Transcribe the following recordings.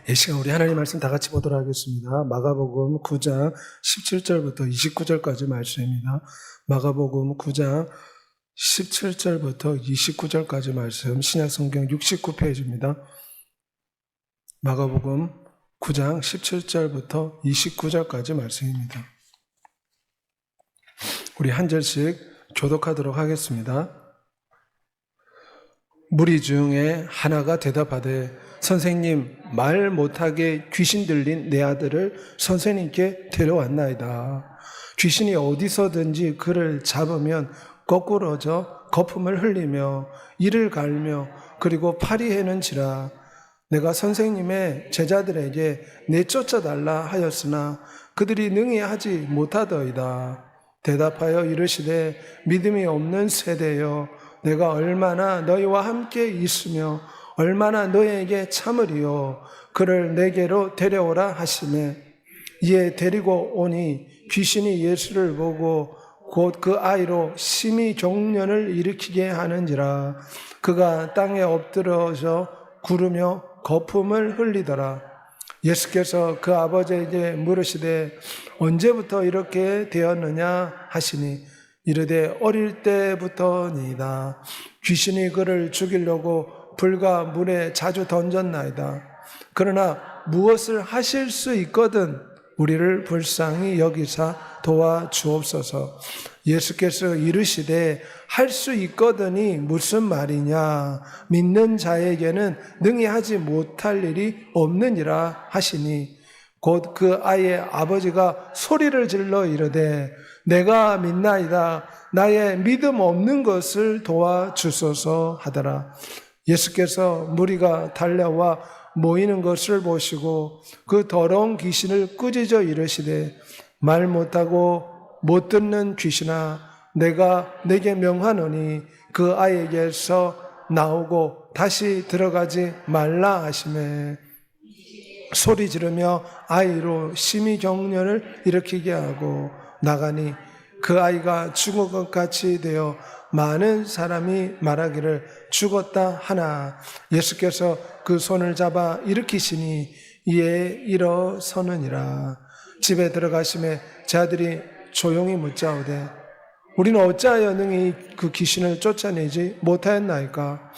이 시간 우리 하나님 말씀 다 같이 보도록 하겠습니다. 마가복음 9장 17절부터 29절까지 말씀입니다. 마가복음 9장 17절부터 29절까지 말씀, 신약성경 69페이지입니다. 마가복음 9장 17절부터 29절까지 말씀입니다. 우리 한 절씩 교독하도록 하겠습니다. 무리 중에 하나가 대답하되 선생님, 말 못하게 귀신 들린 내 아들을 선생님께 데려왔나이다. 귀신이 어디서든지 그를 잡으면 거꾸러져 거품을 흘리며 이를 갈며 그리고 파리해는지라. 내가 선생님의 제자들에게 내쫓아달라 하였으나 그들이 능히 하지 못하더이다. 대답하여 이르시되 믿음이 없는 세대여, 내가 얼마나 너희와 함께 있으며 얼마나 너희에게 참으리요. 그를 내게로 데려오라 하시매 이에 데리고 오니 귀신이 예수를 보고 곧 그 아이로 심히 경련을 일으키게 하는지라. 그가 땅에 엎드러져 구르며 거품을 흘리더라. 예수께서 그 아버지에게 물으시되 언제부터 이렇게 되었느냐 하시니 이르되 어릴 때부터니이다. 귀신이 그를 죽이려고 불과 물에 자주 던졌나이다. 그러나 무엇을 하실 수 있거든 우리를 불쌍히 여기사 도와주옵소서. 예수께서 이르시되 할 수 있거든이 무슨 말이냐. 믿는 자에게는 능히 하지 못할 일이 없느니라 하시니 곧 그 아이의 아버지가 소리를 질러 이르되 내가 믿나이다. 나의 믿음 없는 것을 도와주소서 하더라. 예수께서 무리가 달려와 모이는 것을 보시고 그 더러운 귀신을 꾸짖어 이르시되 말 못하고 못 듣는 귀신아, 내가 내게 명하노니 그 아이에게서 나오고 다시 들어가지 말라 하시매 소리 지르며 아이로 심히 경련을 일으키게 하고 나가니 그 아이가 죽은 것 같이 되어 많은 사람이 말하기를 죽었다 하나 예수께서 그 손을 잡아 일으키시니 이에 일어서느니라. 집에 들어가심에 제 아들이 조용히 묻자오되 우리는 어찌하여 능히 그 귀신을 쫓아내지 못하였나이까.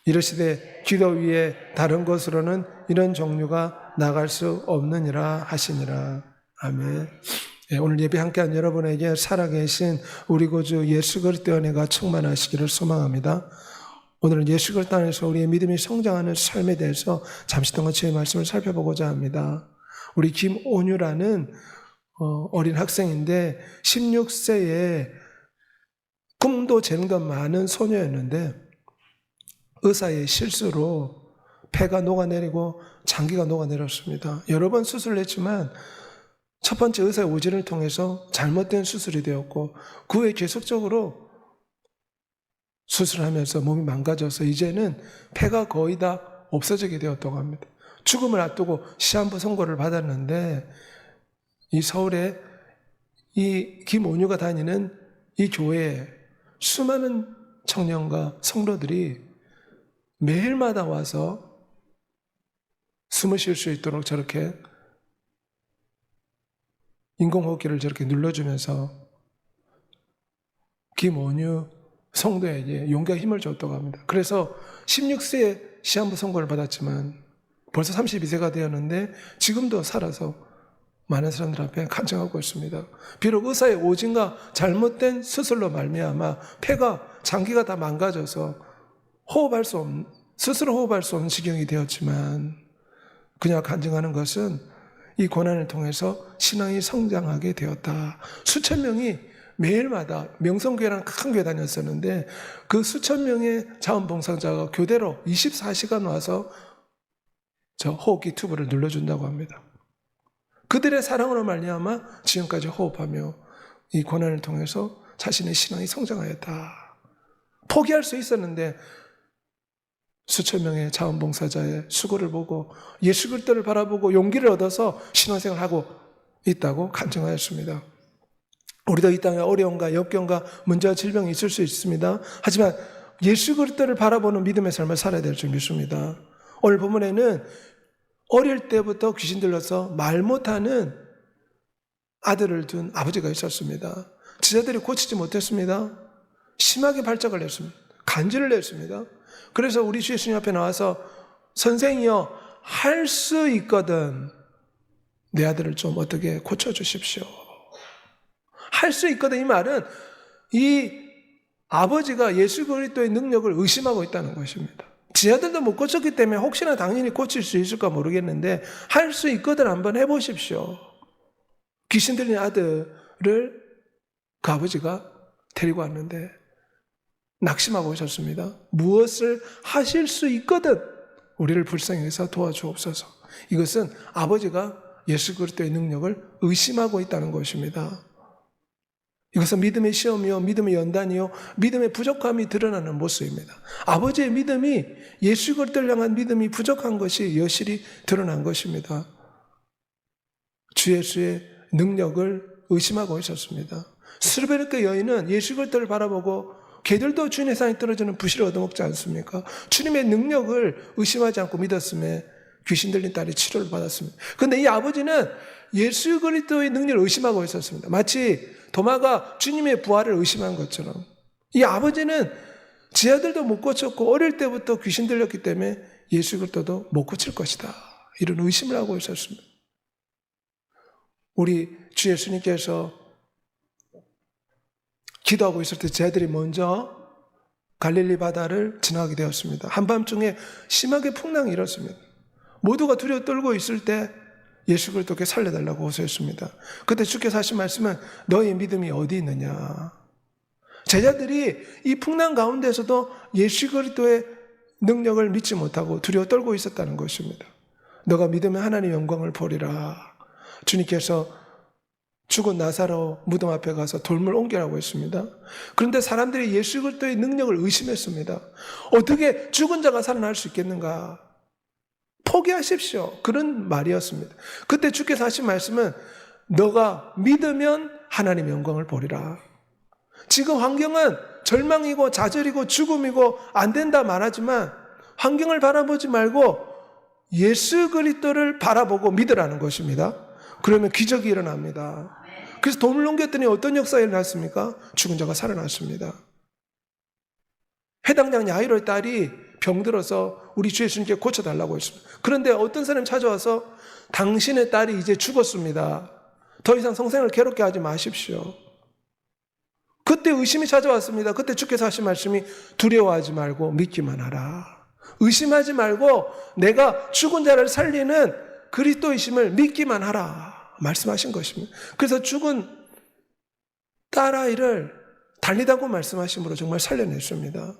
이르시되 기도 위에 다른 것으로는 이런 종류가 나갈 수 없느니라 하시니라. 아멘. 오늘 예배 함께한 여러분에게 살아계신 우리 구주 예수 그리스도의 은혜가 충만하시기를 소망합니다. 오늘은 예수 그리스도 안에서 우리의 믿음이 성장하는 삶에 대해서 잠시 동안 주의 말씀을 살펴보고자 합니다. 우리 김온유라는 어린 학생인데 16세에 꿈도 재능도 많은 소녀였는데 의사의 실수로 폐가 녹아내리고 장기가 녹아내렸습니다. 여러 번 수술을 했지만 첫 번째 의사의 오진을 통해서 잘못된 수술이 되었고 그 후에 계속적으로 수술을 하면서 몸이 망가져서 이제는 폐가 거의 다 없어지게 되었다고 합니다. 죽음을 앞두고 시한부 선고를 받았는데 이 서울에 이 김온유가 다니는 이 교회에 수많은 청년과 성도들이 매일마다 와서 숨을 쉴 수 있도록 저렇게 인공호흡기를 저렇게 눌러주면서 김온유 성도에게 용기와 힘을 줬다고 합니다. 그래서 16세에 시한부 선고를 받았지만 벌써 32세가 되었는데 지금도 살아서 많은 사람들 앞에 간증하고 있습니다. 비록 의사의 오진과 잘못된 수술로 말미암아 폐가 장기가 다 망가져서 스스로 호흡할 수 없는 지경이 되었지만 그녀가 간증하는 것은 이 고난을 통해서 신앙이 성장하게 되었다. 수천 명이 매일마다 명성교회라는 큰 교회 다녔었는데 그 수천 명의 자원봉사자가 교대로 24시간 와서 저 호흡기 튜브를 눌러준다고 합니다. 그들의 사랑으로 말미암아 지금까지 호흡하며 이 고난을 통해서 자신의 신앙이 성장하였다. 포기할 수 있었는데 수천 명의 자원봉사자의 수고를 보고 예수 그리스도를 바라보고 용기를 얻어서 신앙생활을 하고 있다고 간증하였습니다. 우리도 이 땅에 어려움과 역경과 문제와 질병이 있을 수 있습니다. 하지만 예수 그리스도를 바라보는 믿음의 삶을 살아야 될 줄 믿습니다. 오늘 본문에는 어릴 때부터 귀신 들려서 말 못하는 아들을 둔 아버지가 있었습니다. 지자들이 고치지 못했습니다. 심하게 발작을 냈습니다. 간질을 냈습니다. 그래서 우리 주 예수님 앞에 나와서 선생이여, 할 수 있거든 내 아들을 좀 어떻게 고쳐주십시오. 할 수 있거든, 이 말은 이 아버지가 예수 그리스도의 능력을 의심하고 있다는 것입니다. 지 아들도 못 고쳤기 때문에 혹시나 당연히 고칠 수 있을까 모르겠는데 할 수 있거든 한번 해보십시오. 귀신 들린 아들을 그 아버지가 데리고 왔는데 낙심하고 있었습니다. 무엇을 하실 수 있거든 우리를 불쌍히 여기서 도와주옵소서. 이것은 아버지가 예수 그리스도의 능력을 의심하고 있다는 것입니다. 이것은 믿음의 시험이요, 믿음의 연단이요, 믿음의 부족함이 드러나는 모습입니다. 아버지의 믿음이, 예수 그리스도를 향한 믿음이 부족한 것이 여실히 드러난 것입니다. 주 예수의 능력을 의심하고 있었습니다. 스르베르크 여인은 예수 그리스도를 바라보고 걔들도 주님의 사랑에 떨어지는 부실을 얻어먹지 않습니까? 주님의 능력을 의심하지 않고 믿었음에 귀신 들린 딸이 치료를 받았습니다. 그런데 이 아버지는 예수 그리스도의 능력을 의심하고 있었습니다. 마치 도마가 주님의 부활을 의심한 것처럼 이 아버지는 지 아들도 못 고쳤고 어릴 때부터 귀신 들렸기 때문에 예수 그리스도도 못 고칠 것이다, 이런 의심을 하고 있었습니다. 우리 주 예수님께서 기도하고 있을 때 제 아들이 먼저 갈릴리 바다를 지나가게 되었습니다. 한밤중에 심하게 풍랑이 일었습니다. 모두가 두려워 떨고 있을 때 예수 그리스도께 살려달라고 호소했습니다. 그때 주께서 하신 말씀은 너의 믿음이 어디 있느냐. 제자들이 이 풍랑 가운데서도 예수 그리스도의 능력을 믿지 못하고 두려워 떨고 있었다는 것입니다. 너가 믿으면 하나님의 영광을 보리라. 주님께서 죽은 나사로 무덤 앞에 가서 돌물 옮기라고 했습니다. 그런데 사람들이 예수 그리스도의 능력을 의심했습니다. 어떻게 죽은 자가 살아날 수 있겠는가? 포기하십시오, 그런 말이었습니다. 그때 주께서 하신 말씀은 너가 믿으면 하나님의 영광을 보리라. 지금 환경은 절망이고 좌절이고 죽음이고 안 된다 말하지만 환경을 바라보지 말고 예수 그리스도를 바라보고 믿으라는 것입니다. 그러면 기적이 일어납니다. 그래서 돌을 넘겼더니 어떤 역사가 일어났습니까? 죽은 자가 살아났습니다. 해당장 야이로의 딸이 병들어서 우리 주 예수님께 고쳐달라고 했습니다. 그런데 어떤 사람이 찾아와서 당신의 딸이 이제 죽었습니다. 더 이상 성생을 괴롭게 하지 마십시오. 그때 의심이 찾아왔습니다. 그때 주께서 하신 말씀이 두려워하지 말고 믿기만 하라. 의심하지 말고 내가 죽은 자를 살리는 그리스도이심을 믿기만 하라 말씀하신 것입니다. 그래서 죽은 딸아이를 달리다고 말씀하심으로 정말 살려냈습니다.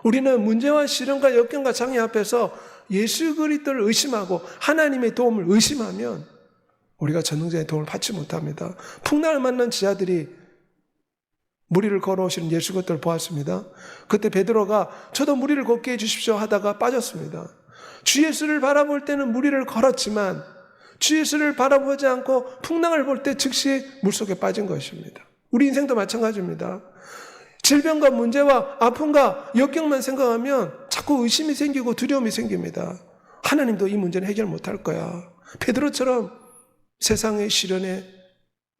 우리는 문제와 시련과 역경과 장애 앞에서 예수 그리스도를 의심하고 하나님의 도움을 의심하면 우리가 전능자의 도움을 받지 못합니다. 풍랑을 만난 지하들이 무리를 걸어오시는 예수 그리스도를 보았습니다. 그때 베드로가 저도 무리를 걷게 해주십시오 하다가 빠졌습니다. 주 예수를 바라볼 때는 무리를 걸었지만 주 예수를 바라보지 않고 풍랑을 볼 때 즉시 물속에 빠진 것입니다. 우리 인생도 마찬가지입니다. 질병과 문제와 아픔과 역경만 생각하면 자꾸 의심이 생기고 두려움이 생깁니다. 하나님도 이 문제는 해결 못할 거야. 베드로처럼 세상의 시련에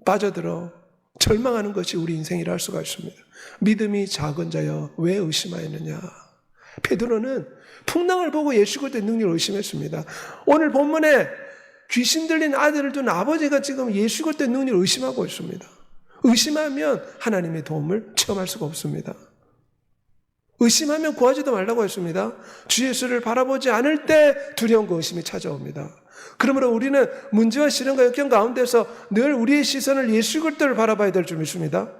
빠져들어 절망하는 것이 우리 인생이라 할 수가 있습니다. 믿음이 작은 자여 왜 의심하였느냐. 베드로는 풍랑을 보고 예수 그리스도의 능력을 의심했습니다. 오늘 본문에 귀신 들린 아들을 둔 아버지가 지금 예수 그리스도의 능력을 의심하고 있습니다. 의심하면 하나님의 도움을 체험할 수가 없습니다. 의심하면 구하지도 말라고 했습니다. 주 예수를 바라보지 않을 때 두려움과 의심이 찾아옵니다. 그러므로 우리는 문제와 시련과 역경 가운데서 늘 우리의 시선을 예수 그리스도를 바라봐야 될 줄 믿습니다.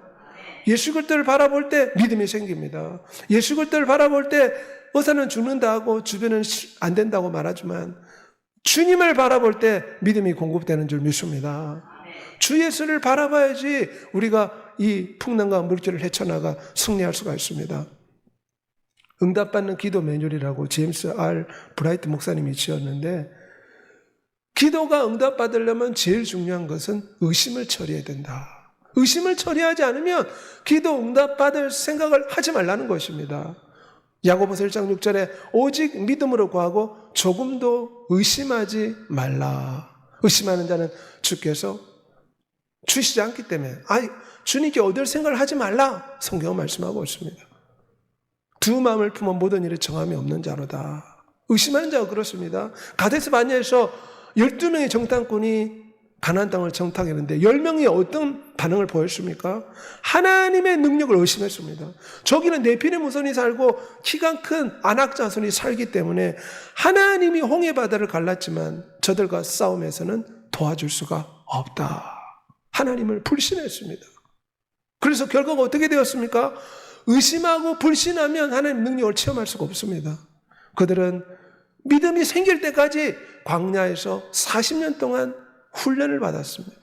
예수 그리스도를 바라볼 때 믿음이 생깁니다. 예수 그리스도를 바라볼 때 의사는 죽는다 하고 주변은 안 된다고 말하지만 주님을 바라볼 때 믿음이 공급되는 줄 믿습니다. 주 예수를 바라봐야지 우리가 이 풍랑과 물질을 헤쳐나가 승리할 수가 있습니다. 응답받는 기도 매뉴얼이라고 제임스 R. 브라이트 목사님이 지었는데 기도가 응답받으려면 제일 중요한 것은 의심을 처리해야 된다. 의심을 처리하지 않으면 기도 응답받을 생각을 하지 말라는 것입니다. 야고보서 1장 6절에 오직 믿음으로 구하고 조금도 의심하지 말라. 의심하는 자는 주께서 주시지 않기 때문에 주님께 얻을 생각을 하지 말라. 성경은 말씀하고 있습니다. 두 마음을 품어 모든 일에 정함이 없는 자로다. 의심하는 자가 그렇습니다. 가데스 바네아에서 12명의 정탐꾼이 가나안 땅을 정탐했는데 10명이 어떤 반응을 보였습니까? 하나님의 능력을 의심했습니다. 저기는 네피림 후손이 살고 키가 큰 아낙 자손이 살기 때문에 하나님이 홍해 바다를 갈랐지만 저들과 싸움에서는 도와줄 수가 없다. 하나님을 불신했습니다. 그래서 결과가 어떻게 되었습니까? 의심하고 불신하면 하나님의 능력을 체험할 수가 없습니다. 그들은 믿음이 생길 때까지 광야에서 40년 동안 훈련을 받았습니다.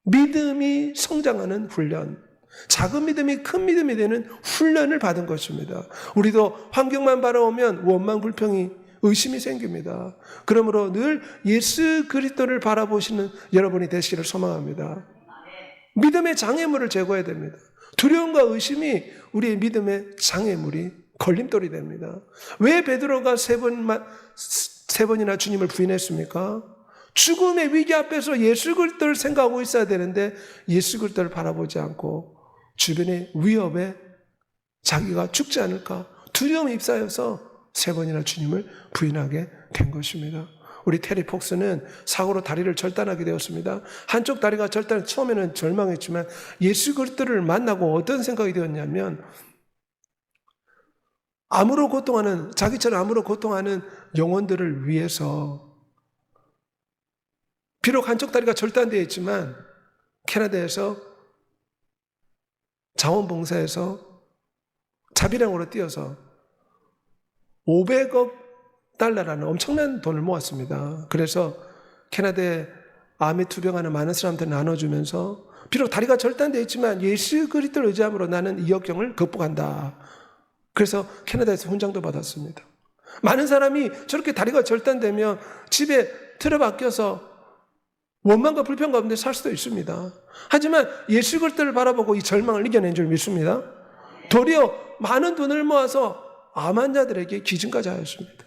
믿음이 성장하는 훈련, 작은 믿음이 큰 믿음이 되는 훈련을 받은 것입니다. 우리도 환경만 바라보면 원망, 불평이, 의심이 생깁니다. 그러므로 늘 예수 그리스도를 바라보시는 여러분이 되시기를 소망합니다. 믿음의 장애물을 제거해야 됩니다. 두려움과 의심이 우리의 믿음의 장애물이 걸림돌이 됩니다. 왜 베드로가 세 번이나 주님을 부인했습니까? 죽음의 위기 앞에서 예수 그리스도를 생각하고 있어야 되는데 예수 그리스도를 바라보지 않고 주변의 위협에 자기가 죽지 않을까 두려움에 휩싸여서 세 번이나 주님을 부인하게 된 것입니다. 우리 테리 폭스는 사고로 다리를 절단하게 되었습니다. 한쪽 다리가 처음에는 절망했지만 예수 그리스도를 만나고 어떤 생각이 되었냐면 자기처럼 아무로 고통하는 영혼들을 위해서 비록 한쪽 다리가 절단되어 있지만 캐나다에서 자원봉사에서 자비량으로 뛰어서 500억 달러라는 엄청난 돈을 모았습니다. 그래서 캐나다에 암에 투병하는 많은 사람들 나눠주면서 비록 다리가 절단되어 있지만 예수 그리스도를 의지함으로 나는 이 역경을 극복한다. 그래서 캐나다에서 훈장도 받았습니다. 많은 사람이 저렇게 다리가 절단되면 집에 틀어박혀서 원망과 불평 가운데 살 수도 있습니다. 하지만 예수 그리스도를 바라보고 이 절망을 이겨낸 줄 믿습니다. 도리어 많은 돈을 모아서 암 환자들에게 기증까지 하였습니다.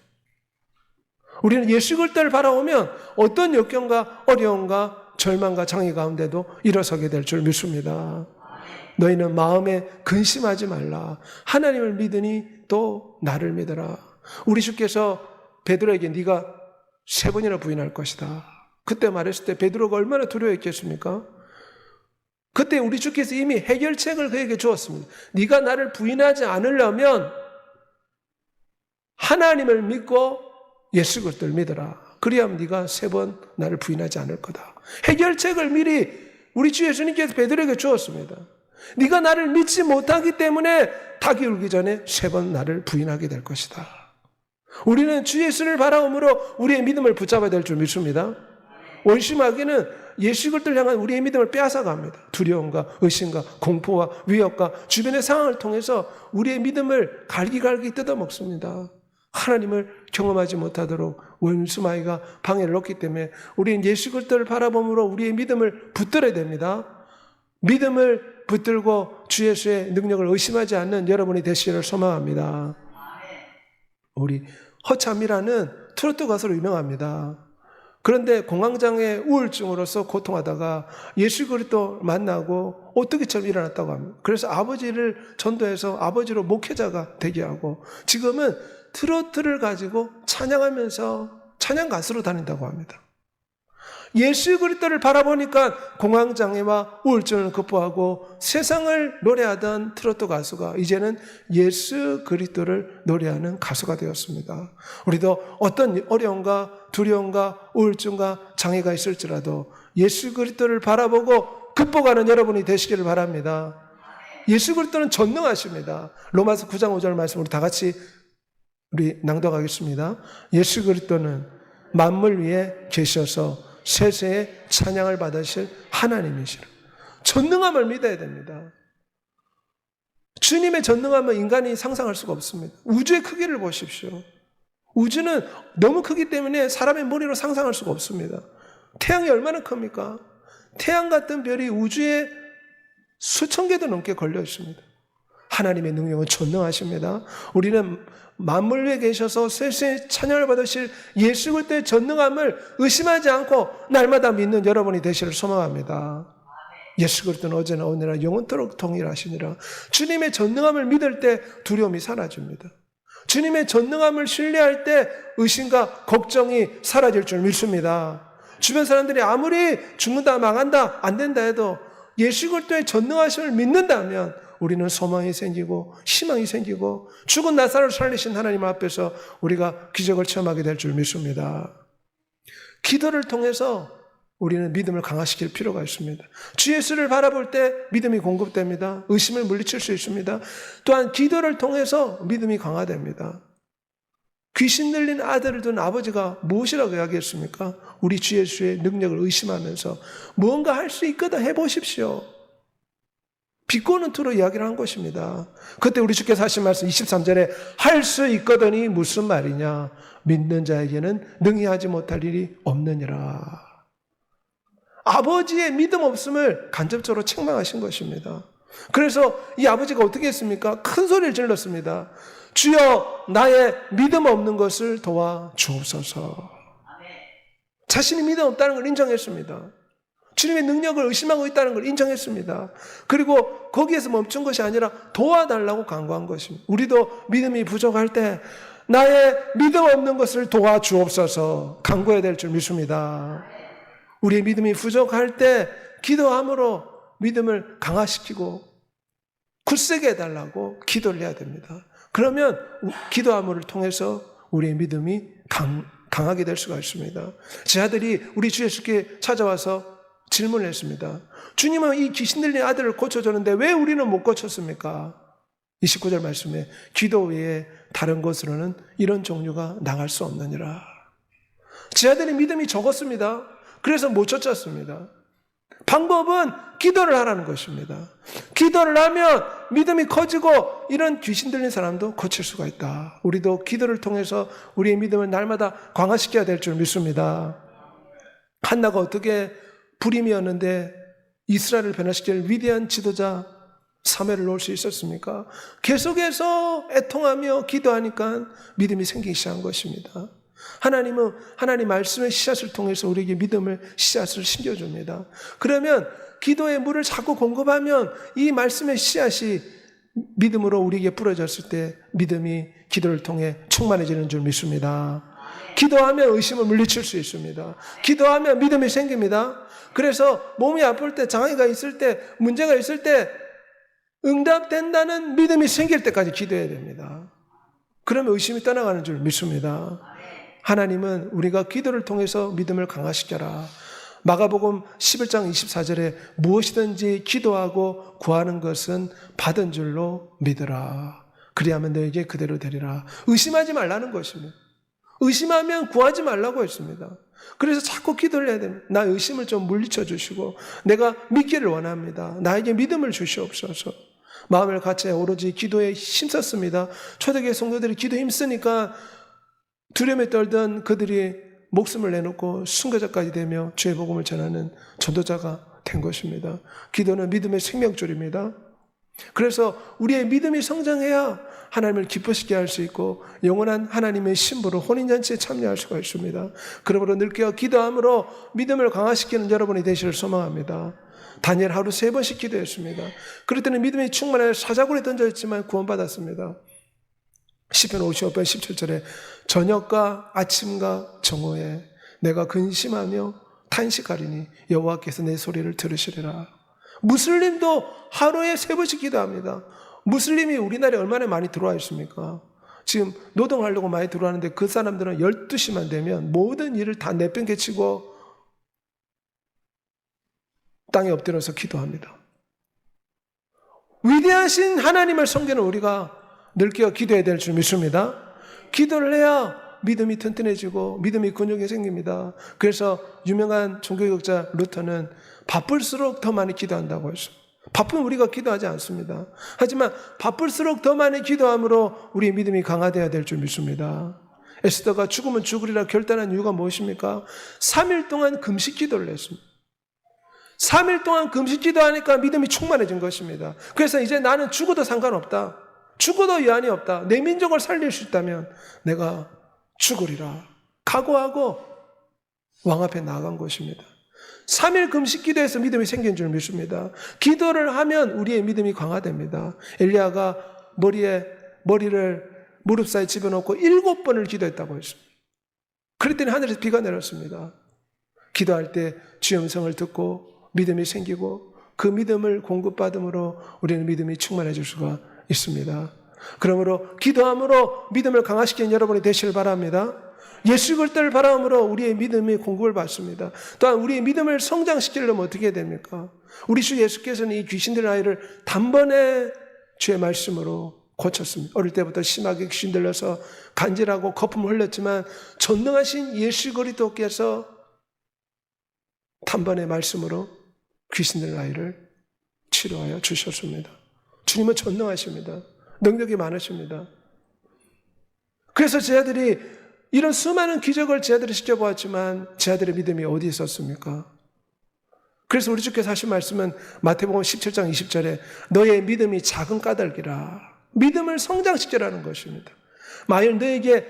우리는 예수 그리스도를 바라보면 어떤 역경과 어려움과 절망과 장애 가운데도 일어서게 될 줄 믿습니다. 너희는 마음에 근심하지 말라. 하나님을 믿으니 또 나를 믿어라. 우리 주께서 베드로에게 네가 3번이나 부인할 것이다. 그때 말했을 때 베드로가 얼마나 두려워했겠습니까? 그때 우리 주께서 이미 해결책을 그에게 주었습니다. 네가 나를 부인하지 않으려면 하나님을 믿고 예수 그리스도를 믿어라. 그리하면 네가 3번 나를 부인하지 않을 거다. 해결책을 미리 우리 주 예수님께서 베드로에게 주었습니다. 네가 나를 믿지 못하기 때문에 닭이 울기 전에 3번 나를 부인하게 될 것이다. 우리는 주 예수를 바라옴으로 우리의 믿음을 붙잡아야 될 줄 믿습니다. 원심하기는 예수 그리스도를 향한 우리의 믿음을 빼앗아갑니다. 두려움과 의심과 공포와 위협과 주변의 상황을 통해서 우리의 믿음을 갈기갈기 뜯어먹습니다. 하나님을 경험하지 못하도록 원수마귀가 방해를 넣기 때문에 우리는 예수 그리스도를 바라봄으로 우리의 믿음을 붙들어야 됩니다. 믿음을 붙들고 주 예수의 능력을 의심하지 않는 여러분이 되시기를 소망합니다. 우리 허참이라는 트로트 가수로 유명합니다. 그런데 공황장애 우울증으로서 고통하다가 예수 그리스도 만나고 오뚜기처럼 일어났다고 합니다. 그래서 아버지를 전도해서 아버지로 목회자가 되게 하고 지금은 트로트를 가지고 찬양하면서 찬양 가수로 다닌다고 합니다. 예수 그리스도를 바라보니까 공황장애와 우울증을 극복하고 세상을 노래하던 트로트 가수가 이제는 예수 그리스도를 노래하는 가수가 되었습니다. 우리도 어떤 어려움과 두려움과 우울증과 장애가 있을지라도 예수 그리스도를 바라보고 극복하는 여러분이 되시기를 바랍니다. 예수 그리스도는 전능하십니다. 로마서 9장 5절 말씀 우리 다 같이 우리 낭독하겠습니다. 예수 그리스도는 만물 위에 계셔서 세세에 찬양을 받으실 하나님이시라. 전능함을 믿어야 됩니다. 주님의 전능함은 인간이 상상할 수가 없습니다. 우주의 크기를 보십시오. 우주는 너무 크기 때문에 사람의 머리로 상상할 수가 없습니다. 태양이 얼마나 큽니까? 태양 같은 별이 우주에 수천 개도 넘게 걸려 있습니다. 하나님의 능력은 전능하십니다. 우리는 만물 위에 계셔서 세상에 찬양을 받으실 예수 그리스도의 전능함을 의심하지 않고 날마다 믿는 여러분이 되시를 소망합니다. 예수 그리스도는 어제나 오늘나 영원토록 동일하시니라. 주님의 전능함을 믿을 때 두려움이 사라집니다. 주님의 전능함을 신뢰할 때 의심과 걱정이 사라질 줄 믿습니다. 주변 사람들이 아무리 죽는다, 망한다, 안 된다 해도 예수 그리스도의 전능하심을 믿는다면 우리는 소망이 생기고 희망이 생기고 죽은 나사로를 살리신 하나님 앞에서 우리가 기적을 체험하게 될 줄 믿습니다. 기도를 통해서 우리는 믿음을 강화시킬 필요가 있습니다. 주 예수를 바라볼 때 믿음이 공급됩니다. 의심을 물리칠 수 있습니다. 또한 기도를 통해서 믿음이 강화됩니다. 귀신 들린 아들을 둔 아버지가 무엇이라고 이야기했습니까? 우리 주 예수의 능력을 의심하면서 무언가 할 수 있거든 해보십시오. 비꼬는 투로 이야기를 한 것입니다. 그때 우리 주께서 하신 말씀 23절에 할 수 있거든이 무슨 말이냐? 믿는 자에게는 능히 하지 못할 일이 없느니라. 아버지의 믿음 없음을 간접적으로 책망하신 것입니다. 그래서 이 아버지가 어떻게 했습니까? 큰 소리를 질렀습니다. 주여 나의 믿음 없는 것을 도와 주옵소서. 자신이 믿음 없다는 걸 인정했습니다. 주님의 능력을 의심하고 있다는 걸 인정했습니다. 그리고 거기에서 멈춘 것이 아니라 도와달라고 간구한 것입니다. 우리도 믿음이 부족할 때 나의 믿음 없는 것을 도와주옵소서 간구해야 될 줄 믿습니다. 우리의 믿음이 부족할 때 기도함으로 믿음을 강화시키고 굳세게 해달라고 기도를 해야 됩니다. 그러면 기도함을 통해서 우리의 믿음이 강하게 될 수가 있습니다. 제 아들이 우리 주 예수께 찾아와서 질문을 했습니다. 주님은 이 귀신 들린 아들을 고쳐줬는데 왜 우리는 못 고쳤습니까? 29절 말씀에 기도 외에 다른 것으로는 이런 종류가 나갈 수 없느니라. 제 아들이 믿음이 적었습니다. 그래서 못 쫓았습니다. 방법은 기도를 하라는 것입니다. 기도를 하면 믿음이 커지고 이런 귀신 들린 사람도 고칠 수가 있다. 우리도 기도를 통해서 우리의 믿음을 날마다 강화시켜야 될 줄 믿습니다. 한나가 어떻게 불임이었는데 이스라엘을 변화시킬 위대한 지도자 사무엘을 놓을 수 있었습니까? 계속해서 애통하며 기도하니까 믿음이 생기기 시작한 것입니다. 하나님은 하나님 말씀의 씨앗을 통해서 우리에게 믿음을 씨앗을 심겨줍니다. 그러면 기도의 물을 자꾸 공급하면 이 말씀의 씨앗이 믿음으로 우리에게 뿌려졌을 때 믿음이 기도를 통해 충만해지는 줄 믿습니다. 기도하면 의심을 물리칠 수 있습니다. 기도하면 믿음이 생깁니다. 그래서 몸이 아플 때, 장애가 있을 때, 문제가 있을 때 응답된다는 믿음이 생길 때까지 기도해야 됩니다. 그러면 의심이 떠나가는 줄 믿습니다. 하나님은 우리가 기도를 통해서 믿음을 강화시켜라. 마가복음 11장 24절에 무엇이든지 기도하고 구하는 것은 받은 줄로 믿으라. 그리하면 너에게 그대로 되리라. 의심하지 말라는 것입니다. 의심하면 구하지 말라고 했습니다. 그래서 자꾸 기도를 해야 됩니다. 나 의심을 좀 물리쳐 주시고 내가 믿기를 원합니다. 나에게 믿음을 주시옵소서. 마음을 같이 오로지 기도에 힘썼습니다. 초대교회 성도들이 기도에 힘쓰니까 두려움에 떨던 그들이 목숨을 내놓고 순교자까지 되며 주의 복음을 전하는 전도자가 된 것입니다. 기도는 믿음의 생명줄입니다. 그래서 우리의 믿음이 성장해야 하나님을 기쁘시게 할 수 있고 영원한 하나님의 신부로 혼인잔치에 참여할 수가 있습니다. 그러므로 늘 깨어 기도함으로 믿음을 강화시키는 여러분이 되시길 소망합니다. 다니엘 하루 3번씩 기도했습니다. 그럴 때는 믿음이 충만해 사자굴에 던져있지만 구원받았습니다. 시편 55편 17절에 저녁과 아침과 정오에 내가 근심하며 탄식하리니 여호와께서 내 소리를 들으시리라. 무슬림도 하루에 3번씩 기도합니다. 무슬림이 우리나라에 얼마나 많이 들어와 있습니까? 지금 노동하려고 많이 들어왔는데 그 사람들은 12시만 되면 모든 일을 다 내팽개치고 땅에 엎드려서 기도합니다. 위대하신 하나님을 섬기는 우리가 늘 깨어 기도해야 될 줄 믿습니다. 기도를 해야 믿음이 튼튼해지고 믿음이 근육이 생깁니다. 그래서 유명한 종교개혁자 루터는 바쁠수록 더 많이 기도한다고 했습니다. 바쁘면 우리가 기도하지 않습니다. 하지만 바쁠수록 더 많이 기도함으로 우리의 믿음이 강화되어야 될 줄 믿습니다. 에스더가 죽으면 죽으리라 결단한 이유가 무엇입니까? 3일 동안 금식 기도를 했습니다. 3일 동안 금식 기도하니까 믿음이 충만해진 것입니다. 그래서 이제 나는 죽어도 상관없다. 죽어도 여한이 없다. 내 민족을 살릴 수 있다면 내가 죽으리라 각오하고 왕 앞에 나아간 것입니다. 3일 금식 기도에서 믿음이 생긴 줄 믿습니다. 기도를 하면 우리의 믿음이 강화됩니다. 엘리야가 머리를 무릎 사이에 집어넣고 7번을 기도했다고 했습니다. 그랬더니 하늘에서 비가 내렸습니다. 기도할 때 주의 음성을 듣고 믿음이 생기고 그 믿음을 공급받음으로 우리는 믿음이 충만해질 수가 있습니다. 그러므로 기도함으로 믿음을 강화시키는 여러분이 되시길 바랍니다. 예수 그리스도를 바라함으로 우리의 믿음이 공급을 받습니다. 또한 우리의 믿음을 성장시키려면 어떻게 해야 됩니까? 우리 주 예수께서는 이 귀신들 아이를 단번에 주의 말씀으로 고쳤습니다. 어릴 때부터 심하게 귀신 들려서 간질하고 거품을 흘렸지만 전능하신 예수 그리스도께서 단번에 말씀으로 귀신들 아이를 치료하여 주셨습니다. 주님은 전능하십니다. 능력이 많으십니다. 그래서 제 아들이 이런 수많은 기적을 제 아들이 지켜보았지만 제 아들의 믿음이 어디 있었습니까? 그래서 우리 주께서 하신 말씀은 마태복음 17장 20절에 너의 믿음이 작은 까닭이라 믿음을 성장시키라는 것입니다. 만일 너에게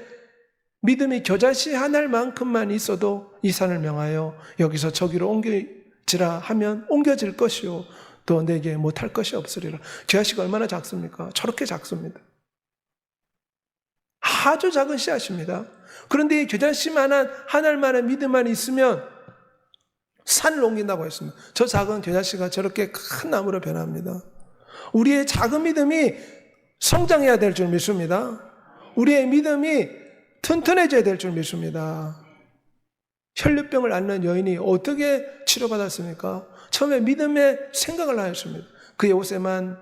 믿음이 겨자씨 한 알만큼만 있어도 이 산을 명하여 여기서 저기로 옮겨지라 하면 옮겨질 것이요 또 내게 못할 것이 없으리라. 겨자씨가 얼마나 작습니까? 저렇게 작습니다. 아주 작은 씨앗입니다. 그런데 이 겨자씨만한 한 알만한 믿음만 있으면 산을 옮긴다고 했습니다. 저 작은 겨자씨가 저렇게 큰 나무로 변합니다. 우리의 작은 믿음이 성장해야 될 줄 믿습니다. 우리의 믿음이 튼튼해져야 될 줄 믿습니다. 혈류병을 앓는 여인이 어떻게 치료받았습니까? 처음에 믿음의 생각을 하였습니다. 그의 옷에만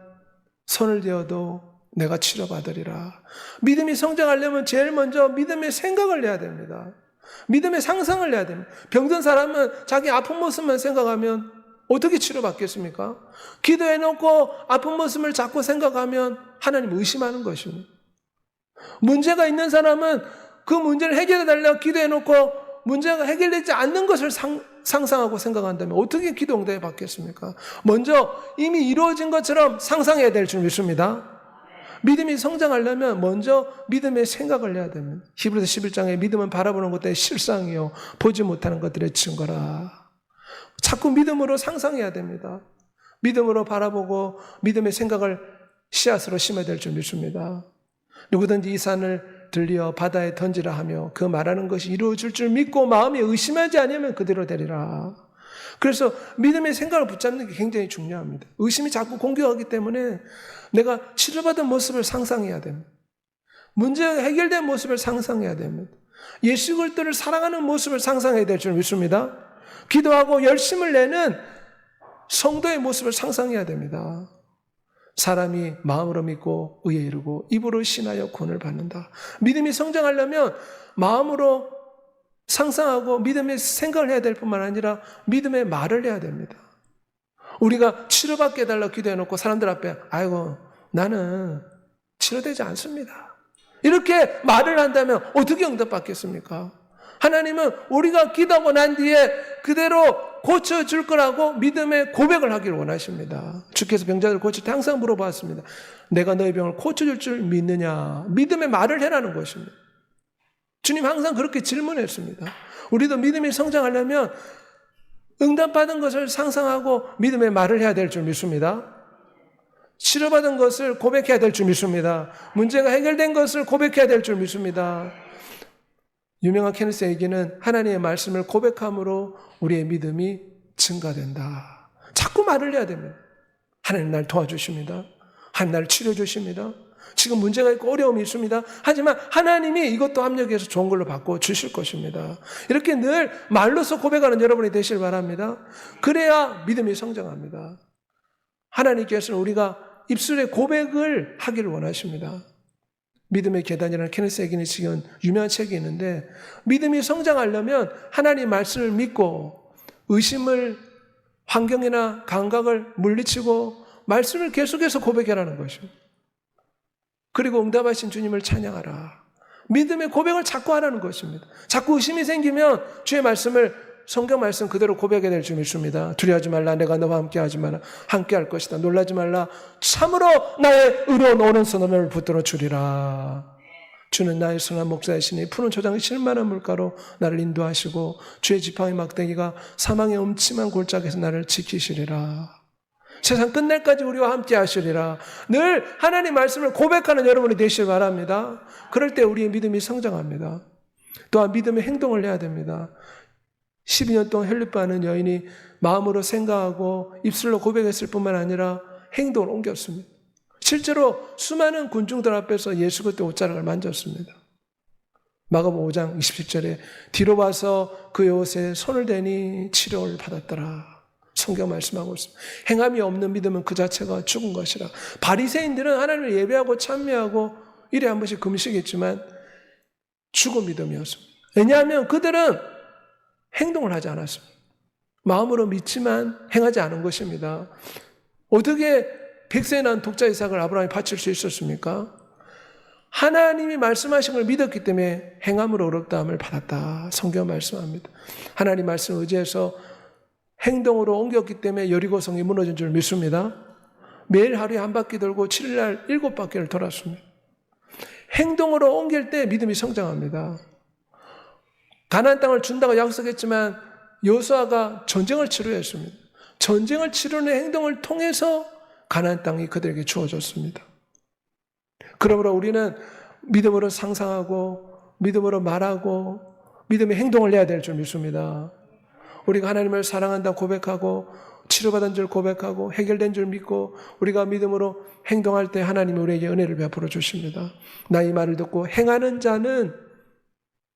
손을 대어도 내가 치료받으리라. 믿음이 성장하려면 제일 먼저 믿음의 생각을 해야 됩니다. 믿음의 상상을 해야 됩니다. 병든 사람은 자기 아픈 모습만 생각하면 어떻게 치료받겠습니까? 기도해놓고 아픈 모습을 자꾸 생각하면 하나님 의심하는 것입니다. 문제가 있는 사람은 그 문제를 해결해달라고 기도해놓고 문제가 해결되지 않는 것을 상상하고 생각한다면 어떻게 기도 응답을 받겠습니까? 먼저 이미 이루어진 것처럼 상상해야 될 줄 믿습니다. 믿음이 성장하려면 먼저 믿음의 생각을 해야 됩니다. 히브리서 11장에 믿음은 바라보는 것들의 실상이요 보지 못하는 것들의 증거라. 자꾸 믿음으로 상상해야 됩니다. 믿음으로 바라보고 믿음의 생각을 씨앗으로 심어야 될 줄 믿습니다. 누구든지 이 산을 들리어 바다에 던지라 하며 그 말하는 것이 이루어질 줄 믿고 마음에 의심하지 않으면 그대로 되리라. 그래서 믿음의 생각을 붙잡는 게 굉장히 중요합니다. 의심이 자꾸 공격하기 때문에 내가 치료받은 모습을 상상해야 됩니다. 문제가 해결된 모습을 상상해야 됩니다. 예수 그리스도를 사랑하는 모습을 상상해야 될 줄 믿습니다. 기도하고 열심을 내는 성도의 모습을 상상해야 됩니다. 사람이 마음으로 믿고 의에 이르고 입으로 신하여 구원을 받는다. 믿음이 성장하려면 마음으로 상상하고 믿음의 생각을 해야 될 뿐만 아니라 믿음의 말을 해야 됩니다. 우리가 치료받게 해달라고 기도해놓고 사람들 앞에 아이고 나는 치료되지 않습니다. 이렇게 말을 한다면 어떻게 응답받겠습니까? 하나님은 우리가 기도하고 난 뒤에 그대로 고쳐줄 거라고 믿음의 고백을 하기를 원하십니다. 주께서 병자들을 고칠 때 항상 물어봤습니다. 내가 너의 병을 고쳐줄 줄 믿느냐? 믿음의 말을 해라는 것입니다. 주님 항상 그렇게 질문했습니다. 우리도 믿음이 성장하려면 응답받은 것을 상상하고 믿음의 말을 해야 될 줄 믿습니다. 치료받은 것을 고백해야 될 줄 믿습니다. 문제가 해결된 것을 고백해야 될 줄 믿습니다. 유명한 케니스 얘기는 하나님의 말씀을 고백함으로 우리의 믿음이 증가된다. 자꾸 말을 해야 됩니다. 하나님 날 도와주십니다. 하나님 날 치료해 주십니다. 지금 문제가 있고 어려움이 있습니다. 하지만 하나님이 이것도 합력해서 좋은 걸로 바꿔 주실 것입니다. 이렇게 늘 말로서 고백하는 여러분이 되시길 바랍니다. 그래야 믿음이 성장합니다. 하나님께서는 우리가 입술의 고백을 하기를 원하십니다. 믿음의 계단이라는 케니스 에긴이 지은 유명한 책이 있는데 믿음이 성장하려면 하나님 말씀을 믿고 의심을 환경이나 감각을 물리치고 말씀을 계속해서 고백하라는 것입니다. 그리고 응답하신 주님을 찬양하라. 믿음의 고백을 자꾸 하라는 것입니다. 자꾸 의심이 생기면 주의 말씀을 성경 말씀 그대로 고백해야 될 줄 믿습니다. 두려워하지 말라. 내가 너와 함께하지 마라. 함께할 것이다. 놀라지 말라. 참으로 나의 의로운 오른손으로 너를 붙들어 주리라. 주는 나의 선한 목자이시니 푸른 초장의 실만한 물가로 나를 인도하시고 주의 지팡이 막대기가 사망의 음침한 골짜기에서 나를 지키시리라. 세상 끝날까지 우리와 함께 하시리라. 늘 하나님 말씀을 고백하는 여러분이 되시길 바랍니다. 그럴 때 우리의 믿음이 성장합니다. 또한 믿음의 행동을 해야 됩니다. 12년 동안 헬리바는 여인이 마음으로 생각하고 입술로 고백했을 뿐만 아니라 행동을 옮겼습니다. 실제로 수많은 군중들 앞에서 예수 그리스도의 옷자락을 만졌습니다. 마가복음 5장 27절에 뒤로 봐서 그의 옷에 손을 대니 치료를 받았더라. 성경 말씀하고 있습니다. 행함이 없는 믿음은 그 자체가 죽은 것이라. 바리새인들은 하나님을 예배하고 찬미하고 일에 한 번씩 금식했지만 죽은 믿음이었습니다. 왜냐하면 그들은 행동을 하지 않았습니다. 마음으로 믿지만 행하지 않은 것입니다. 어떻게 100세에 난 독자 이삭을 아브라함이 바칠 수 있었습니까? 하나님이 말씀하신 걸 믿었기 때문에 행함으로 어렵다함을 받았다. 성경 말씀합니다. 하나님 말씀 의지해서 행동으로 옮겼기 때문에 여리고성이 무너진 줄 믿습니다. 매일 하루에 한 바퀴 돌고 7일날 7바퀴를 돌았습니다. 행동으로 옮길 때 믿음이 성장합니다. 가나안 땅을 준다고 약속했지만 여호수아가 전쟁을 치루했습니다. 전쟁을 치르는 행동을 통해서 가나안 땅이 그들에게 주어졌습니다. 그러므로 우리는 믿음으로 상상하고 믿음으로 말하고 믿음의 행동을 해야 될 줄 믿습니다. 우리가 하나님을 사랑한다 고백하고 치료받은 줄 고백하고 해결된 줄 믿고 우리가 믿음으로 행동할 때 하나님이 우리에게 은혜를 베풀어 주십니다. 나 이 말을 듣고 행하는 자는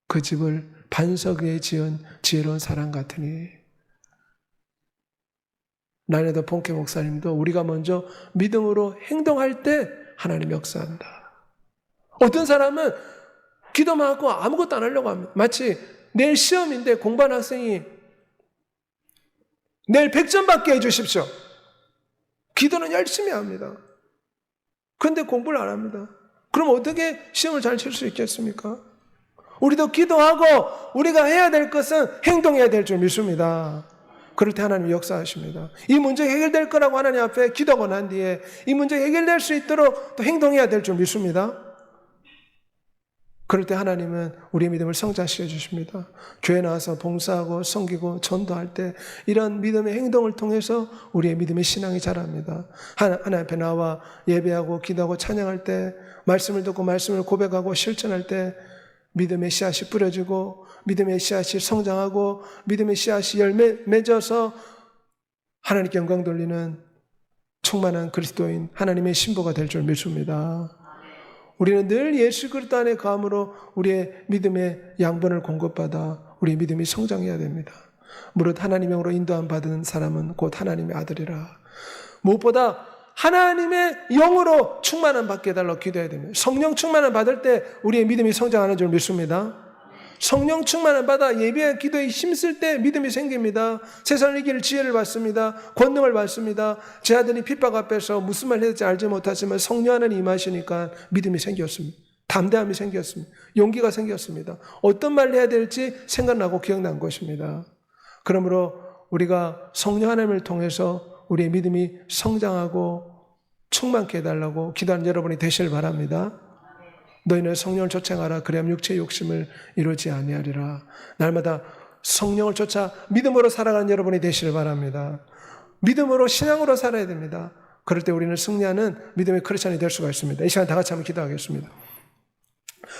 그 집을 반석 위에 지은 지혜로운 사람 같으니. 라네더 본케 목사님도 우리가 먼저 믿음으로 행동할 때 하나님 역사한다. 어떤 사람은 기도만 하고 아무것도 안 하려고 합니다. 마치 내일 시험인데 공부하는 학생이 내일 100점 받게 해주십시오. 기도는 열심히 합니다. 그런데 공부를 안 합니다. 그럼 어떻게 시험을 잘 칠 수 있겠습니까? 우리도 기도하고 우리가 해야 될 것은 행동해야 될 줄 믿습니다. 그럴 때 하나님이 역사하십니다. 이 문제 해결될 거라고 하나님 앞에 기도하고 난 뒤에 이 문제 해결될 수 있도록 또 행동해야 될 줄 믿습니다. 그럴 때 하나님은 우리의 믿음을 성장시켜 주십니다. 교회 나와서 봉사하고 섬기고 전도할 때 이런 믿음의 행동을 통해서 우리의 믿음의 신앙이 자랍니다. 하나님 앞에 나와 예배하고 기도하고 찬양할 때 말씀을 듣고 말씀을 고백하고 실천할 때 믿음의 씨앗이 뿌려지고 믿음의 씨앗이 성장하고 믿음의 씨앗이 열매 맺어서 하나님께 영광 돌리는 충만한 그리스도인 하나님의 신부가 될 줄 믿습니다. 우리는 늘 예수 그리스도 안에 거함으로 우리의 믿음의 양분을 공급받아 우리의 믿음이 성장해야 됩니다. 무릇 하나님의 영으로 인도함 받은 사람은 곧 하나님의 아들이라. 무엇보다 하나님의 영으로 충만함 받게 해달라고 기도해야 됩니다. 성령 충만함 받을 때 우리의 믿음이 성장하는 줄 믿습니다. 성령 충만함 받아 예배와 기도에 힘쓸 때 믿음이 생깁니다. 세상을 이길 지혜를 받습니다. 권능을 받습니다. 제 아들이 핍박 앞에서 무슨 말 해야 될지 알지 못하지만 성령 하나님 임하시니까 믿음이 생겼습니다. 담대함이 생겼습니다. 용기가 생겼습니다. 어떤 말을 해야 될지 생각나고 기억난 것입니다. 그러므로 우리가 성령 하나님을 통해서 우리의 믿음이 성장하고 충만케 해달라고 기도하는 여러분이 되시길 바랍니다. 너희는 성령을 쫓아가라. 그래야 육체의 욕심을 이루지 아니하리라. 날마다 성령을 쫓아 믿음으로 살아가는 여러분이 되시길 바랍니다. 믿음으로 신앙으로 살아야 됩니다. 그럴 때 우리는 승리하는 믿음의 크리스찬이 될 수가 있습니다. 이 시간 다 같이 한번 기도하겠습니다.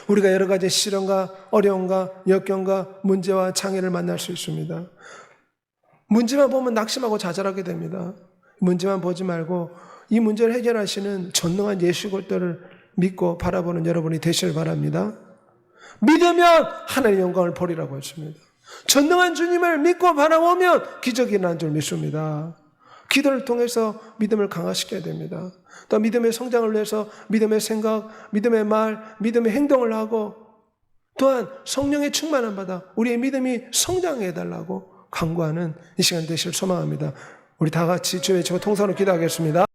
우리가 여러 가지 시련과 어려움과 역경과 문제와 장애를 만날 수 있습니다. 문제만 보면 낙심하고 좌절하게 됩니다. 문제만 보지 말고 이 문제를 해결하시는 전능한 예수 그리스도를 믿고 바라보는 여러분이 되시길 바랍니다. 믿으면 하나님의 영광을 보리라고 했습니다. 전능한 주님을 믿고 바라보면 기적이 일어난 줄 믿습니다. 기도를 통해서 믿음을 강화시켜야 됩니다. 또 믿음의 성장을 위해서 믿음의 생각, 믿음의 말, 믿음의 행동을 하고 또한 성령의 충만함 받아 우리의 믿음이 성장해 달라고 간구하는 이 시간 되시길 소망합니다. 우리 다 같이 주의 외치고 통성으로 기도하겠습니다.